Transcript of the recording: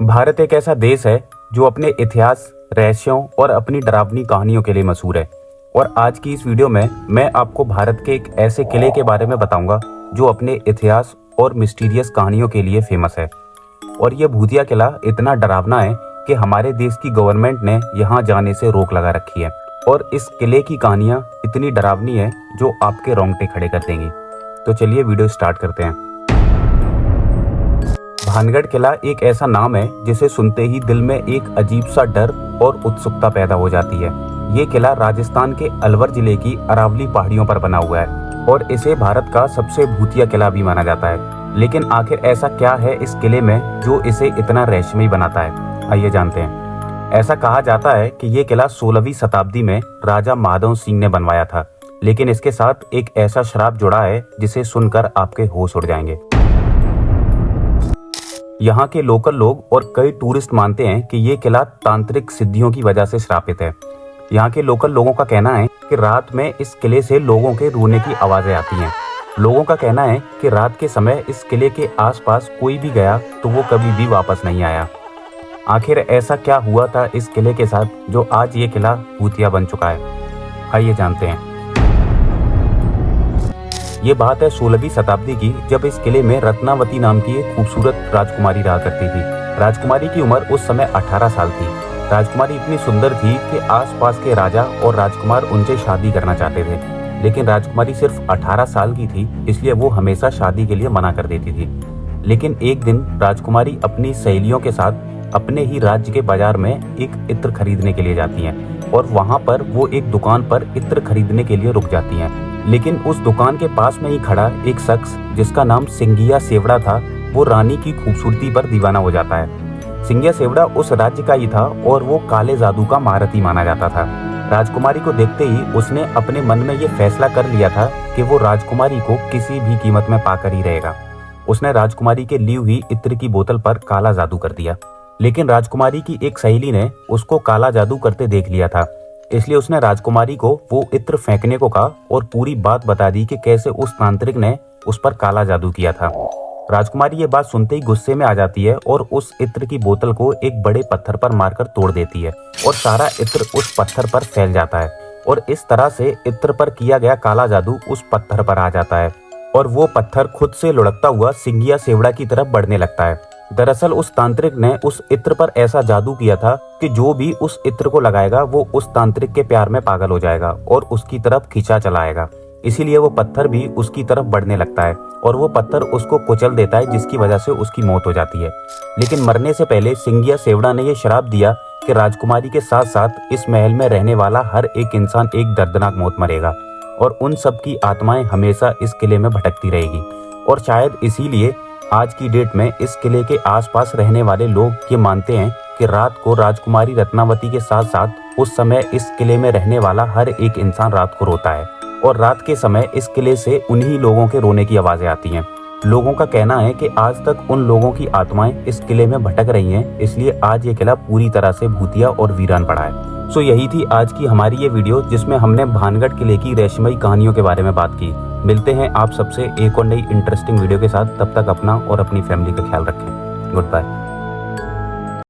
भारत एक ऐसा देश है जो अपने इतिहास, रहस्यों और अपनी डरावनी कहानियों के लिए मशहूर है। और आज की इस वीडियो में मैं आपको भारत के एक ऐसे किले के बारे में बताऊंगा जो अपने इतिहास और मिस्टीरियस कहानियों के लिए फेमस है। और ये भूतिया किला इतना डरावना है कि हमारे देश की गवर्नमेंट ने यहाँ जाने से रोक लगा रखी है। और इस किले की कहानियाँ इतनी डरावनी है जो आपके रोंगटे खड़े कर देंगी। तो चलिए वीडियो स्टार्ट करते हैं। भानगढ़ किला एक ऐसा नाम है जिसे सुनते ही दिल में एक अजीब सा डर और उत्सुकता पैदा हो जाती है। ये किला राजस्थान के अलवर जिले की अरावली पहाड़ियों पर बना हुआ है और इसे भारत का सबसे भूतिया किला भी माना जाता है। लेकिन आखिर ऐसा क्या है इस किले में जो इसे इतना रहस्यमयी बनाता है, आइए जानते हैं। ऐसा कहा जाता है कि ये किला 16वीं शताब्दी में राजा माधव सिंह ने बनवाया था, लेकिन इसके साथ एक ऐसा श्राप जुड़ा है जिसे सुनकर आपके होश उड़ जाएंगे। यहाँ के लोकल लोग और कई टूरिस्ट मानते हैं कि ये किला तांत्रिक सिद्धियों की वजह से श्रापित है। यहाँ के लोकल लोगों का कहना है कि रात में इस किले से लोगों के रोने की आवाजें आती हैं। लोगों का कहना है कि रात के समय इस किले के आसपास कोई भी गया तो वो कभी भी वापस नहीं आया। आखिर ऐसा क्या हुआ था इस किले के साथ जो आज ये किला भूतिया बन चुका है, आइए जानते हैं। ये बात है 16वीं शताब्दी की, जब इस किले में रत्नावती नाम की एक खूबसूरत राजकुमारी रहा करती थी। राजकुमारी की उम्र उस समय 18 साल थी। राजकुमारी इतनी सुंदर थी कि आसपास के राजा और राजकुमार उनसे शादी करना चाहते थे, लेकिन राजकुमारी सिर्फ 18 साल की थी, इसलिए वो हमेशा शादी के लिए मना कर देती थी। लेकिन एक दिन राजकुमारी अपनी सहेलियों के साथ अपने ही राज्य के बाजार में एक इत्र खरीदने के लिए जाती हैं और वहाँ पर वो एक दुकान पर इत्र खरीदने के लिए रुक जाती हैं। लेकिन उस दुकान के पास में ही खड़ा एक शख्स जिसका नाम सिंगिया सेवड़ा था, वो रानी की खूबसूरती पर दीवाना हो जाता है। सिंगिया सेवड़ा उस राज्य का ही था और वो काले जादू का महारथी माना जाता था। राजकुमारी को देखते ही उसने अपने मन में ये फैसला कर लिया था कि वो राजकुमारी को किसी भी कीमत में पाकर ही रहेगा। उसने राजकुमारी के ली हुई इत्र की बोतल पर काला जादू कर दिया, लेकिन राजकुमारी की एक सहेली ने उसको काला जादू करते देख लिया था, इसलिए उसने राजकुमारी को वो इत्र फेंकने को कहा और पूरी बात बता दी कि कैसे उस तांत्रिक ने उस पर काला जादू किया था। राजकुमारी ये बात सुनते ही गुस्से में आ जाती है और उस इत्र की बोतल को एक बड़े पत्थर पर मारकर तोड़ देती है और सारा इत्र उस पत्थर पर फैल जाता है और इस तरह से इत्र पर किया गया काला जादू उस पत्थर पर आ जाता है और वो पत्थर खुद से लुढ़कता हुआ सिंगिया सेवड़ा की तरफ बढ़ने लगता है। दरअसल उस तांत्रिक ने उस इत्र पर ऐसा जादू किया था कि जो भी उस इत्र को लगाएगा वो उस तांत्रिक के प्यार में पागल हो जाएगा और उसकी तरफ खींचा चलाएगा। इसीलिए वो पत्थर भी उसकी तरफ बढ़ने लगता है और वो पत्थर उसको कुचल देता है, जिसकी वजह से उसकी मौत हो जाती है। लेकिन मरने से पहले सिंगिया सेवड़ा ने ये श्राप दिया कि राजकुमारी के साथ साथ इस महल में रहने वाला हर एक इंसान एक दर्दनाक मौत मरेगा और उन सब की आत्माएं हमेशा इस किले में भटकती रहेगी। और शायद इसीलिए आज की डेट में इस किले के आसपास रहने वाले लोग ये मानते हैं कि रात को राजकुमारी रत्नावती के साथ साथ उस समय इस किले में रहने वाला हर एक इंसान रात को रोता है और रात के समय इस किले से उन्हीं लोगों के रोने की आवाजें आती हैं। लोगों का कहना है कि आज तक उन लोगों की आत्माएं इस किले में भटक रही हैं, इसलिए आज ये किला पूरी तरह से भूतिया और वीरान पड़ा है। सो यही थी आज की हमारी ये वीडियो, जिसमें हमने भानगढ़ किले की रहस्यमयी कहानियों के बारे में बात की। मिलते हैं आप सबसे एक और नई इंटरेस्टिंग वीडियो के साथ। तब तक अपना और अपनी फैमिली का ख्याल रखें। Good bye.